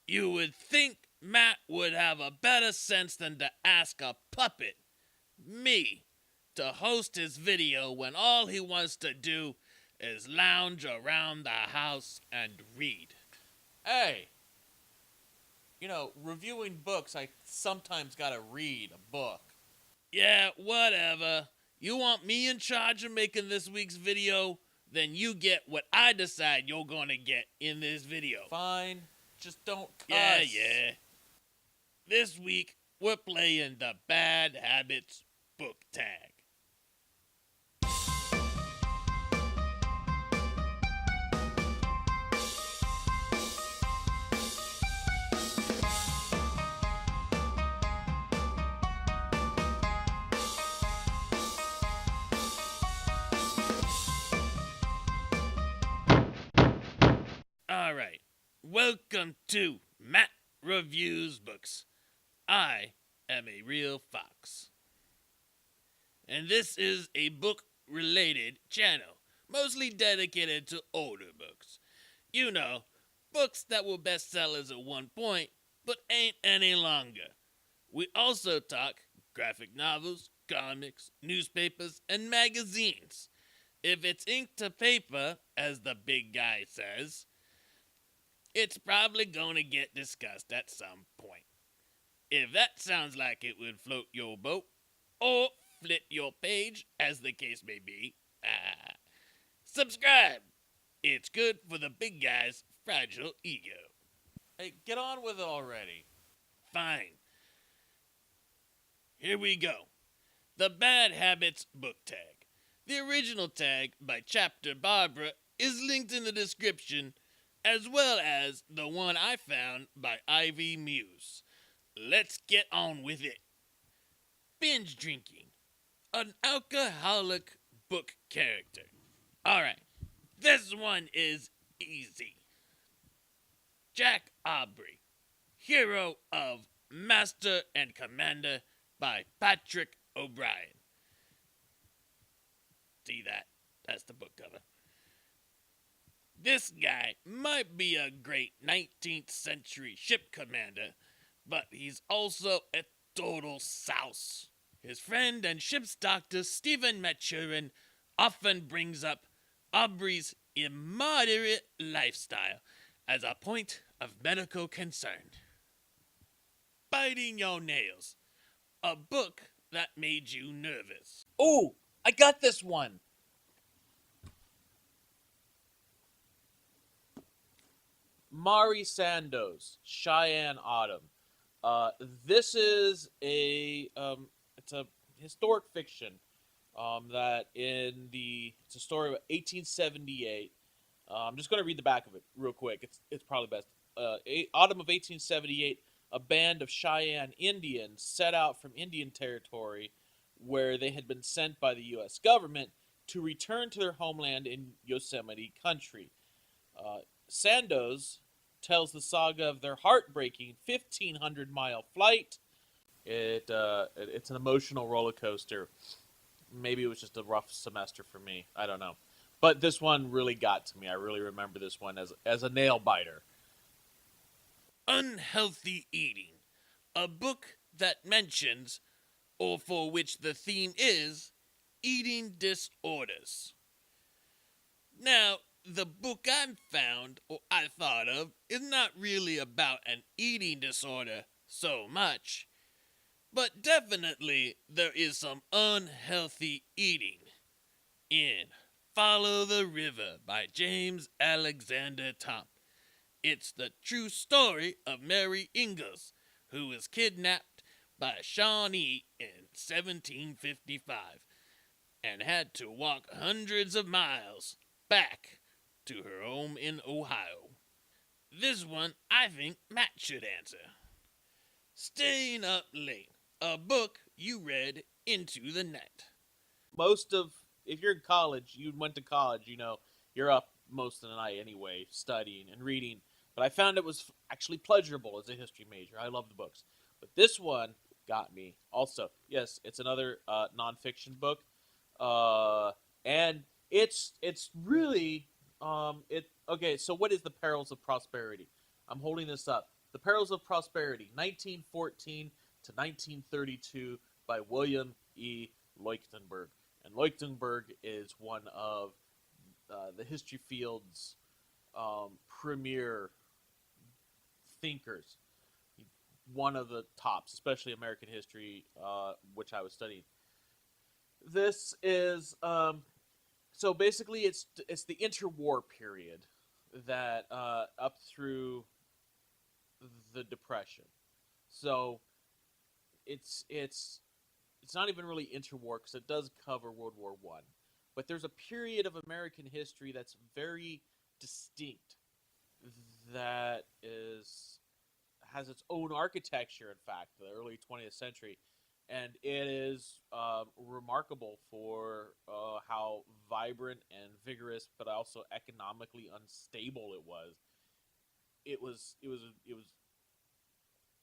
You would think Matt would have a better sense than to ask a puppet, me, to host his video when all he wants to do is lounge around the house and read. Hey, reviewing books, I sometimes gotta read a book. Yeah, whatever. You want me in charge of making this week's video? Then you get what I decide you're gonna get in this video. Fine, just don't cuss. Yeah. This week, we're playing the Bad Habits book tag. Alright, welcome to Matt Reviews Books. I am a real fox. And this is a book related channel, mostly dedicated to older books. You know, books that were bestsellers at one point, but ain't any longer. We also talk graphic novels, comics, newspapers, and magazines. If it's ink to paper, as the big guy says, it's probably going to get discussed at some point. If that sounds like it would float your boat, or flip your page, as the case may be, subscribe. It's good for the big guy's fragile ego. Hey, get on with it already. Fine. Here we go. The Bad Habits book tag. The original tag by Chapter Barbara is linked in the description, as well as the one I found by Ivy Muse. Let's get on with it. Binge drinking. An alcoholic book character. Alright, this one is easy. Jack Aubrey, hero of Master and Commander by Patrick O'Brian. See that? That's the book cover. This guy might be a great 19th century ship commander, but he's also a total souse. His friend and ship's doctor Stephen Maturin often brings up Aubrey's immoderate lifestyle as a point of medical concern. Biting Your Nails, a book that made you nervous. Oh, I got this one. Mari Sandoz, Cheyenne Autumn. This is it's a historic fiction. It's a story of 1878. I'm just going to read the back of it real quick. It's probably best. Autumn of 1878, a band of Cheyenne Indians set out from Indian Territory, where they had been sent by the U.S. government to return to their homeland in Yosemite Country. Sandoz tells the saga of their heartbreaking 1,500-mile flight. It's an emotional roller coaster. Maybe it was just a rough semester for me. I don't know. But this one really got to me. I really remember this one as a nail biter. Unhealthy Eating, a book that mentions, or for which the theme is, eating disorders. Now, the book I found, or I thought of, is not really about an eating disorder so much, but definitely there is some unhealthy eating in Follow the River by James Alexander Thomp. It's the true story of Mary Ingalls, who was kidnapped by Shawnee in 1755 and had to walk hundreds of miles back to her home in Ohio. This one I think Matt should answer. Staying Up Late, a book you read into the night. If you're in college, you went to college, you're up most of the night anyway, studying and reading. But I found it was actually pleasurable as a history major. I love the books. But this one got me also. Yes, it's another nonfiction book. And it's really okay. So what is the perils of prosperity? I'm holding this up. The Perils of Prosperity, 1914 to 1932, by William E. Leuchtenberg. And Leuchtenberg is one of the history field's premier thinkers. One of the tops, especially American history, which I was studying. This is so basically it's the interwar period that up through the Depression. So it's not even really interwar because it does cover World War One, but there's a period of American history that's very distinct, that has its own architecture. In fact, the early 20th century, and it is remarkable for how vibrant and vigorous, but also economically unstable it was.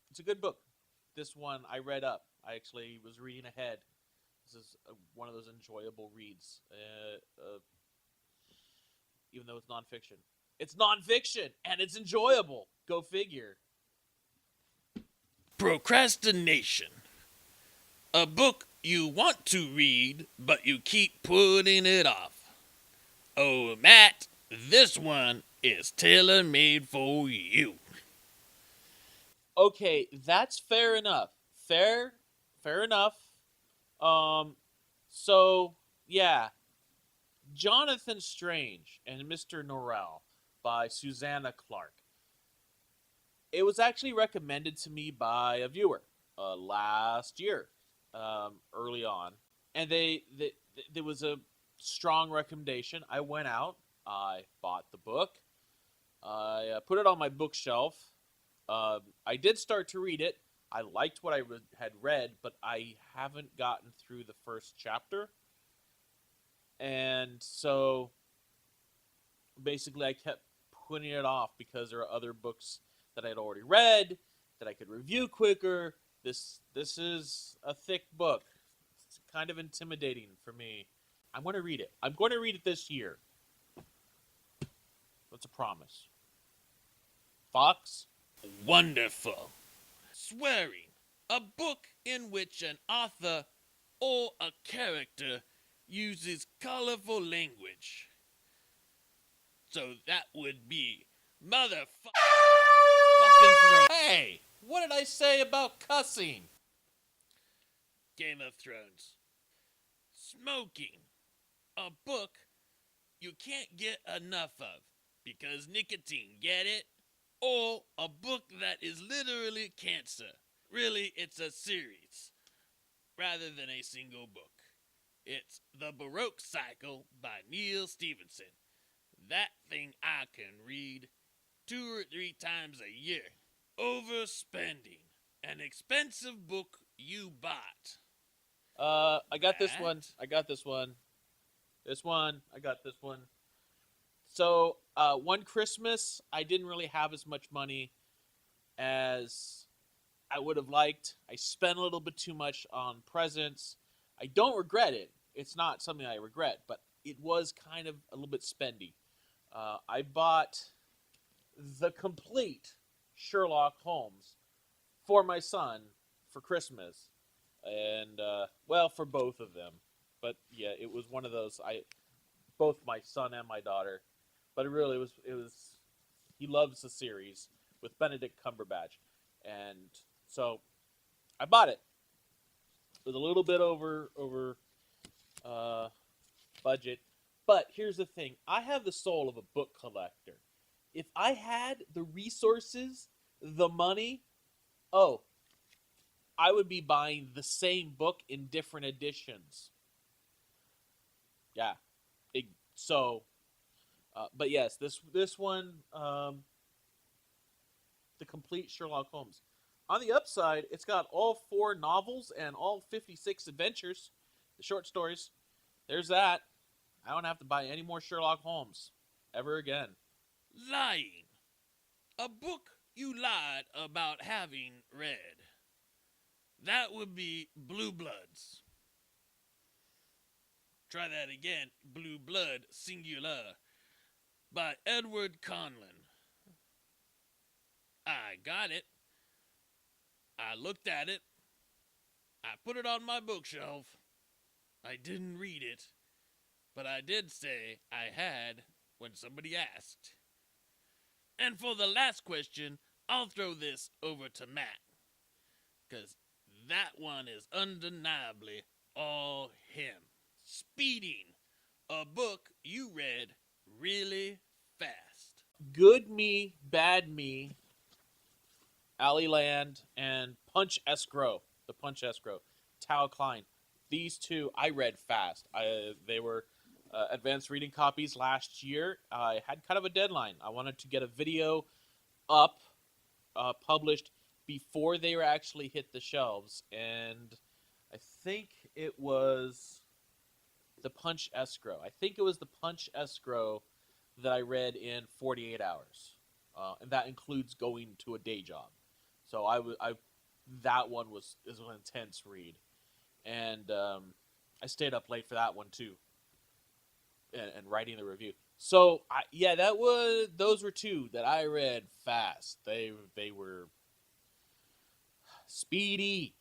It's a good book. This one I read up. I actually was reading ahead. This is one of those enjoyable reads, even though it's nonfiction. It's nonfiction and it's enjoyable. Go figure. Procrastination. A book you want to read, but you keep putting it off. Oh, Matt, this one is tailor-made for you. Okay, that's fair enough. Fair enough. So yeah, Jonathan Strange and Mr. Norrell by Susanna Clark. It was actually recommended to me by a viewer last year, early on, and there was a strong recommendation. I went out, I bought the book, I put it on my bookshelf. I did start to read it. I liked what I had read, but I haven't gotten through the first chapter. And so basically I kept putting it off because there are other books that I had already read that I could review quicker. This is a thick book. It's kind of intimidating for me. I'm going to read it. I'm going to read it this year. That's a promise. Fox? Wonderful. Swearing. A book in which an author or a character uses colorful language. So that would be motherfucking Thrones. Hey, what did I say about cussing? Game of Thrones. Smoking. A book you can't get enough of because nicotine, get it? Or a book that is literally cancer. Really, it's a series rather than a single book. It's The Baroque Cycle by Neil Stephenson. That thing I can read 2 or 3 times a year. Overspending. An expensive book you bought. I got this one. I got this one. I got this one. So, one Christmas, I didn't really have as much money as I would have liked. I spent a little bit too much on presents. I don't regret it. It's not something I regret, but it was kind of a little bit spendy. I bought the complete Sherlock Holmes for my son for Christmas, and for both of them. But yeah, it was one of those. Both my son and my daughter. But it was. He loves the series with Benedict Cumberbatch, and so I bought it. It was a little bit over budget, but here's the thing: I have the soul of a book collector. If I had the resources, the money, I would be buying the same book in different editions. Yeah, but yes, this one, the complete Sherlock Holmes. On the upside, it's got all 4 novels and all 56 adventures, the short stories. There's that. I don't have to buy any more Sherlock Holmes ever again. Lying. A book you lied about having read. That would be Blue Bloods. Try that again. Blue Blood, singular. By Edward Conlon. I got it. I looked at it. I put it on my bookshelf. I didn't read it, but I did say I had when somebody asked. And for the last question, I'll throw this over to Matt, because that one is undeniably all him. Speeding, a book you read really fast. Good Me, Bad Me, Alley Land, and Punch Escrow. The Punch Escrow. Tao Klein. These two I read fast. They were advanced reading copies last year. I had kind of a deadline. I wanted to get a video up, published before they were actually hit the shelves, and I think it was the Punch Escrow. I think it was the Punch Escrow that I read in 48 hours, and that includes going to a day job. So that one is an intense read, and I stayed up late for that one too, and writing the review. So those were two that I read fast. They were speedy.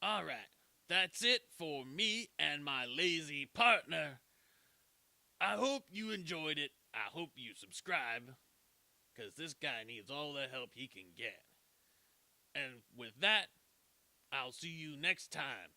All right, that's it for me and my lazy partner. I hope you enjoyed it. I hope you subscribe, because this guy needs all the help he can get. And with that, I'll see you next time.